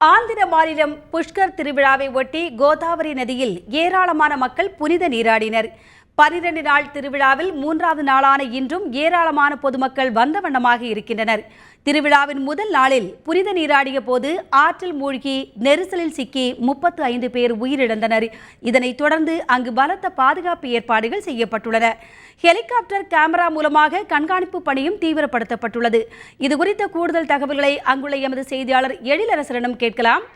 ஆந்திர மாநிலம் புஷ்கர் திருவிழாவை ஒட்டி கோதாவரி நதியில் ஏராளமான மக்கள் புனித நீராடினர். 12 நாள் திருவிழாவில் 3வது நாளான இன்றும் ஏராளமான பொதுமக்கள் வந்த வண்ணமாக இருக்கின்றனர். திருவிழாவின் முதல் நாளில் புனித நீராடிய போது ஆற்றில் மூழ்கி நெரிசலில் சிக்கி 35 பேர் உயிரிழந்தனர். இதனைத் தொடர்ந்து அங்கு பலத்த பாதுகாப்பு ஏற்பாடுகள் செய்யப்பட்டுள்ளன. ஹெலிகாப்டர் கேமரா மூலமாக கண்காணிப்பு பணியும் தீவிரப்படுத்தப்பட்டுள்ளது. இதுகுறித்த கூடுதல் தகவல்களை அங்குள்ள எமது செய்தியாளர் எழிலரசனிடம் கேட்கலாம்.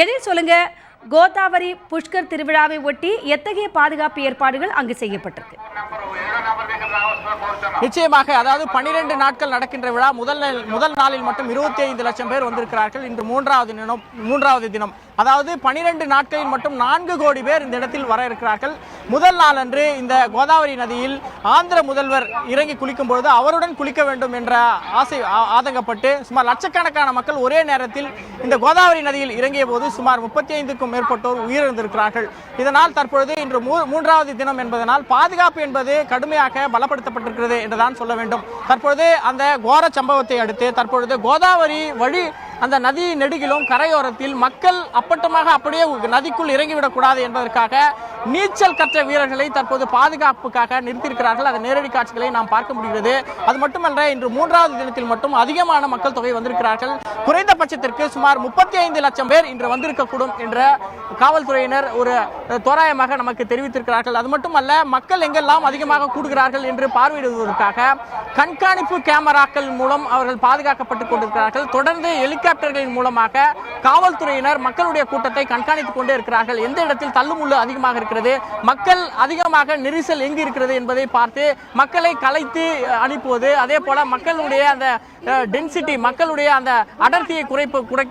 எழில், சொல்லுங்க, கோதாவரி புஷ்கர் திருவிழாவை ஒட்டி எத்தகைய பாதுகாப்பு ஏற்பாடுகள் அங்கு செய்யப்பட்டிருக்கு? நிச்சயமாக, அதாவது 12 நாட்கள் நடக்கின்ற விழா முதல் நாளில் மட்டும் 25 லட்சம் பேர் வந்திருக்கிறார்கள். இன்று மூன்றாவது தினம், அதாவது 12 நாட்களில் மட்டும் 4 கோடி பேர் இந்த இடத்தில் வர இருக்கிறார்கள். முதல் நாள் அன்று இந்த கோதாவரி நதியில் ஆந்திர முதல்வர் இறங்கி குளிக்கும் பொழுது அவருடன் குளிக்க வேண்டும் என்ற ஆதங்கப்பட்டு சுமார் லட்சக்கணக்கான மக்கள் ஒரே நேரத்தில் இந்த கோதாவரி நதியில் இறங்கிய போது சுமார் 35க்கும் மேற்பட்டோர் உயிரிழந்திருக்கிறார்கள். இதனால் தற்பொழுது இன்று 3வது தினம் என்பதனால் பாதுகாப்பு என்பது கடுமையாக பலப்படுத்தப்பட்டிருக்கிறது என்றுதான் சொல்ல வேண்டும். தற்பொழுது அந்த கோர சம்பவத்தை அடுத்து தற்பொழுது கோதாவரி வழி அந்த நதி நெடுகிலும் கரையோரத்தில் மக்கள் அப்பட்டமாக அப்படியே நதிக்குள் இறங்கிவிடக்கூடாது என்பதற்காக நீச்சல் கற்ற வீரர்களை தற்போது பாதுகாப்புக்காக நிறுத்தியிருக்கிறார்கள். அந்த நேரடி காட்சிகளை நாம் பார்க்க முடிகிறது. அது மட்டுமல்ல, இன்று 3வது தினத்தில் மட்டும் அதிகமான மக்கள் தொகை வந்திருக்கிறார்கள். குறைந்தபட்சத்திற்கு சுமார் 35 லட்சம் பேர் இன்று வந்திருக்கக்கூடும் என்ற காவல்துறையினர் ஒரு தோராயமாக நமக்கு தெரிவித்திருக்கிறார்கள். அது மட்டுமல்ல, மக்கள் எங்கெல்லாம் அதிகமாக கூடுகிறார்கள் என்று பார்வையிடுவதற்காக கண்காணிப்பு கேமராக்கள் மூலம் அவர்கள் பாதுகாக்கப்பட்டுக் கொண்டிருக்கிறார்கள். தொடர்ந்து ஹெலிகாப்டர்களின் மூலமாக காவல்துறையினர் மக்களுடைய கூட்டத்தை கண்காணித்துக் கொண்டே இருக்கிறார்கள். எந்த இடத்தில் தள்ளுமுள்ளு அதிகமாக இருக்கிறது, மக்கள் அதிகமாக நெரிசல் எங்கு இருக்கிறது என்பதை பார்த்து மக்களை கலைத்து அனுப்புவது, அதே போல மக்களுடைய அந்த டென்சிட்டி, மக்களுடைய அந்த அடர்த்தியை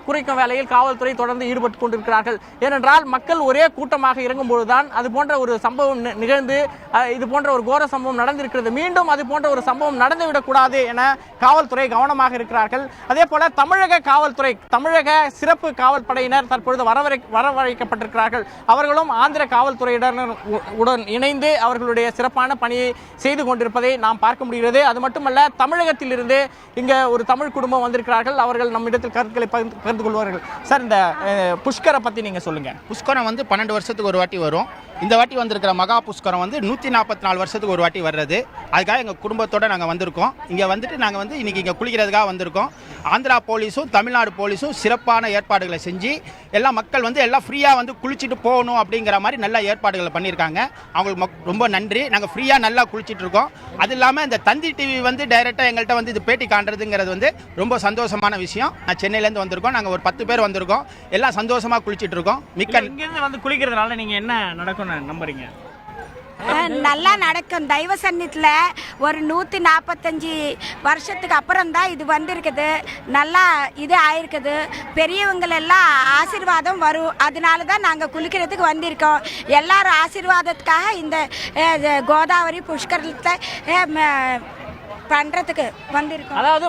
குறைக்கும் வேலையில் காவல்துறை தொடர்ந்து ஈடுபட்டு கொண்டிருக்கிறார்கள். ஏனென்றால் மக்கள் ஒரே கூட்டமாக இறங்கும் பொழுதுதான் அது போன்ற ஒரு சம்பவம் நிகழ்ந்து இது போன்ற ஒரு கோர சம்பவம் நடந்திருக்கிறது. மீண்டும் அது போன்ற ஒரு சம்பவம் நடந்துவிடக்கூடாது என காவல்துறை கவனமாக இருக்கிறார்கள். அதே போல தமிழக சிறப்பு காவல் படையினர் தற்பொழுது வரவழைக்கப்பட்டிருக்கிறார்கள். அவர்களும் ஆந்திர காவல்துறையினருடன் இணைந்து அவர்களுடைய சிறப்பான பணியை செய்து கொண்டிருப்பதை நாம் பார்க்க முடிகிறது. அது மட்டுமல்ல, தமிழகத்திலிருந்து இங்க ஒரு தமிழ் குடும்பம் வந்திருக்கிறார்கள். அவர்கள் நம்மிடத்தில் கருத்துக்களை பகிர்ந்து கொள்வார்கள். சார், இந்த புஷ்கரை பத்தி நீங்க சொல்லுங்க. புஷ்கரம் 12 வருஷத்துக்கு ஒரு வாட்டி வரும். இந்த வாட்டி வந்திருக்கிற மகா புஷ்கரம் 144 வருஷத்துக்கு ஒரு வாட்டி வர்றது. அதுக்காக எங்கள் குடும்பத்தோடு நாங்கள் வந்திருக்கோம். இங்கே வந்துட்டு நாங்கள் இன்றைக்கி இங்கே குளிக்கிறதுக்காக வந்திருக்கோம். ஆந்திரா போலீஸும் தமிழ்நாடு போலீஸும் சிறப்பான ஏற்பாடுகளை செஞ்சு எல்லா மக்கள் எல்லாம் ஃப்ரீயாக குளிச்சுட்டு போகணும் அப்படிங்கிற மாதிரி நல்ல ஏற்பாடுகளை பண்ணியிருக்காங்க. அவங்களுக்கு ரொம்ப நன்றி. நாங்கள் ஃப்ரீயாக நல்லா குளிச்சுட்டு இருக்கோம். அது இல்லாமல் இந்த தந்தி டிவி டைரெக்டாக எங்கள்கிட்ட இது பேட்டி காண்றதுங்கிறது ரொம்ப சந்தோஷமான விஷயம். நான் சென்னையிலேருந்து வந்திருக்கோம். நாங்கள் ஒரு 10 பேர் வந்திருக்கோம். எல்லாம் சந்தோஷமாக குளிச்சுட்டு இருக்கோம். இங்கேருந்து குளிக்கிறதுனால நீங்கள் என்ன நடக்கும் நம்புறீங்க? நல்லா நடக்கும். தெய்வ சன்னிதியில் ஒரு 145 வருஷத்துக்கு அப்புறம் தான் இது வந்திருக்குது. நல்லா இது ஆயிருக்குது. பெரியவங்களெல்லாம் ஆசீர்வாதம் வரும். அதனால தான் நாங்கள் குளிக்கிறதுக்கு வந்திருக்கோம். எல்லாரும் ஆசீர்வாதத்துக்காக இந்த கோதாவரி புஷ்கரத்தை பண்றதுக்கு வந்திருக்கோம். அதாவது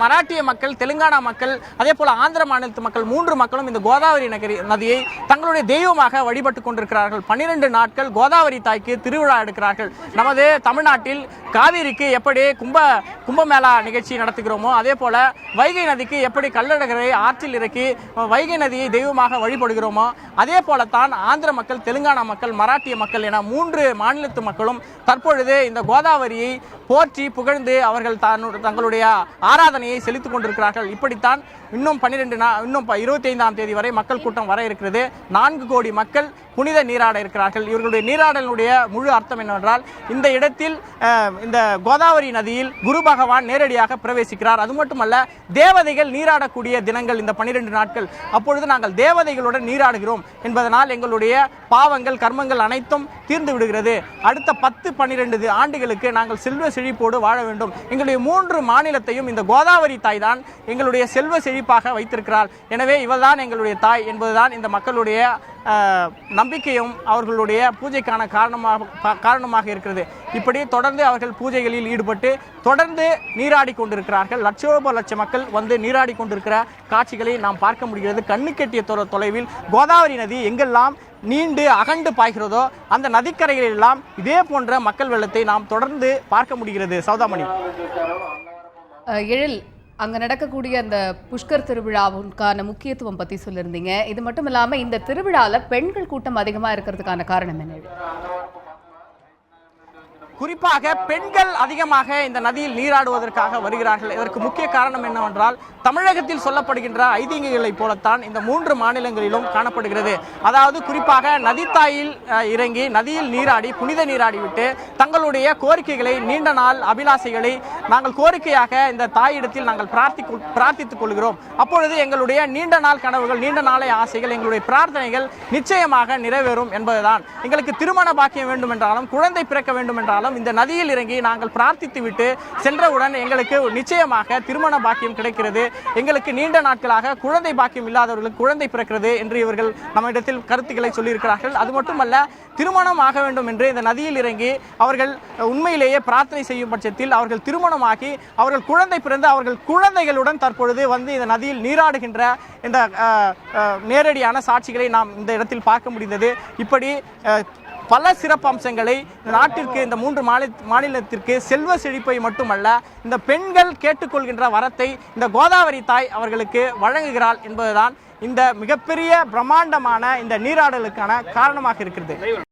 மராட்டிய மக்கள், தெலுங்கானா மக்கள், அதே போல ஆந்திர மாநிலத்து மக்கள் 3 மக்களும் இந்த கோதாவரி நதியை தங்களுடைய தெய்வமாக வழிபட்டு கொண்டிருக்கிறார்கள். 12 நாட்கள் கோதாவரி தாய்க்கு திருவிழா எடுக்கிறார்கள். நமது தமிழ்நாட்டில் காவிரிக்கு எப்படி கும்பமேளா நிகழ்ச்சி நடத்துகிறோமோ, அதே போல வைகை நதிக்கு எப்படி கல்லழகரை ஆற்றில் இறக்கி வைகை நதியை தெய்வமாக வழிபடுகிறோமோ, அதே போலத்தான் ஆந்திர மக்கள், தெலுங்கானா மக்கள், மராட்டிய மக்கள் என 3 மாநிலத்து மக்களும் தற்பொழுது இந்த கோதாவரியை போற்றி புகழ்ந்து அவர்கள் தங்களுடைய ஆராதனையை செலுத்திக் கொண்டிருக்கிறார்கள். இப்படித்தான் இன்னும் 25ஆம் தேதி வரை மக்கள் கூட்டம் வர இருக்கிறது. 4 கோடி மக்கள் புனித நீராட இருக்கிறார்கள். இவர்களுடைய நீராடலுடைய முழு அர்த்தம் என்னவென்றால், இந்த இடத்தில் இந்த கோதாவரி நதியில் குரு பகவான் நேரடியாக பிரவேசிக்கிறார். அது மட்டுமல்ல, தேவதைகள் நீராடக்கூடிய தினங்கள் இந்த 12 நாட்கள். அப்பொழுது நாங்கள் தேவதைகளுடன் நீராடுகிறோம் என்பதனால் எங்களுடைய பாவங்கள், கர்மங்கள் அனைத்தும் தீர்ந்து விடுகிறது. அடுத்த 10-12 ஆண்டுகளுக்கு நாங்கள் செல்வ செழிப்போடு வாழ வேண்டும். எங்களுடைய 3 மாநிலத்தையும் இந்த கோதாவரி தாய் தான் எங்களுடைய செல்வ செழிப்பாக வைத்திருக்கிறார். எனவே இவள்தான் எங்களுடைய தாய் என்பதுதான் இந்த மக்களுடைய நம்பிக்கையும் அவர்களுடைய பூஜைக்கான காரணமாக இருக்கிறது. இப்படி தொடர்ந்து அவர்கள் பூஜைகளில் ஈடுபட்டு தொடர்ந்து நீராடி கொண்டிருக்கிறார்கள். லட்ச மக்கள் நீராடி கொண்டிருக்கிற காட்சிகளை நாம் பார்க்க முடிகிறது. கண்ணுக்கெட்டிய தொலைவில் கோதாவரி நதி எங்கெல்லாம் நீண்டு அகண்டு பாய்கிறதோ அந்த நதிக்கரைகளில் எல்லாம் இதே போன்ற மக்கள் வெள்ளத்தை நாம் தொடர்ந்து பார்க்க முடிகிறது. சௌதாமணி. எழில், அங்க நடக்கக்கூடிய அந்த புஷ்கர் திருவிழாவுக்கான முக்கியத்துவம் பத்தி சொல்லியிருந்தீங்க. இது மட்டும் இல்லாம இந்த திருவிழால பெண்கள் கூட்டம் அதிகமா இருக்கிறதுக்கான காரணம் என்ன? குறிப்பாக பெண்கள் அதிகமாக இந்த நதியில் நீராடுவதற்காக வருகிறார்கள். இதற்கு முக்கிய காரணம் என்னவென்றால் தமிழகத்தில் சொல்லப்படுகின்ற ஐதீகங்களைப் போலத்தான் இந்த 3 மாநிலங்களிலும் காணப்படுகிறது. அதாவது குறிப்பாக நதித்தாயில் இறங்கி நதியில் நீராடி புனித நீராடிவிட்டு தங்களுடைய கோரிக்கைகளை, நீண்ட நாள் அபிலாசைகளை நாங்கள் கோரிக்கையாக இந்த தாயிடத்தில் நாங்கள் பிரார்த்தித்துக் கொள்கிறோம். அப்பொழுது எங்களுடைய நீண்ட நாள் கனவுகள், நீண்ட நாளை ஆசைகள், எங்களுடைய பிரார்த்தனைகள் நிச்சயமாக நிறைவேறும் என்பதுதான். எங்களுக்கு திருமண பாக்கியம் வேண்டும் என்றாலும், குழந்தை பிறக்க வேண்டும் என்றாலும் இந்த நதியில் இறங்கி நாங்கள் பிரார்த்தித்து விட்டு சென்றவுடன் எங்களுக்கு நிச்சயமாக திருமண பாக்கியம் கிடைக்கிறது. எங்களுக்கு நீண்ட நாட்களாக குழந்தை பாக்கியம் இல்லாதவர்களுக்கு குழந்தை பிறக்கிறது என்று இவர்கள் நம்மிடத்தில் கருத்துக்களை சொல்லியிருக்கிறார்கள். அது மட்டுமல்ல, திருமணம் ஆக வேண்டும் என்று இந்த நதியில் இறங்கி அவர்கள் உண்மையிலேயே பிரார்த்தனை செய்யும் பட்சத்தில் அவர்கள் திருமணமாகி அவர்கள் குழந்தை பிறந்து அவர்கள் குழந்தைகளுடன் தற்பொழுது வந்து இந்த நதியில் நீராடுகின்ற இந்த நேரடியான சாட்சிகளை நாம் இந்த இடத்தில் பார்க்க முடிந்தது. இப்படி பல சிறப்பு அம்சங்களை நாட்டிற்கு, இந்த 3 மாநிலத்திற்கு செல்வ செழிப்பை மட்டுமல்ல, இந்த பெண்கள் கேட்டுக்கொள்கின்ற வரத்தை இந்த கோதாவரி தாய் அவர்களுக்கு வழங்குகிறாள் என்பதுதான் இந்த மிகப்பெரிய பிரம்மாண்டமான இந்த நீராடலுக்கான காரணமாக இருக்கிறது.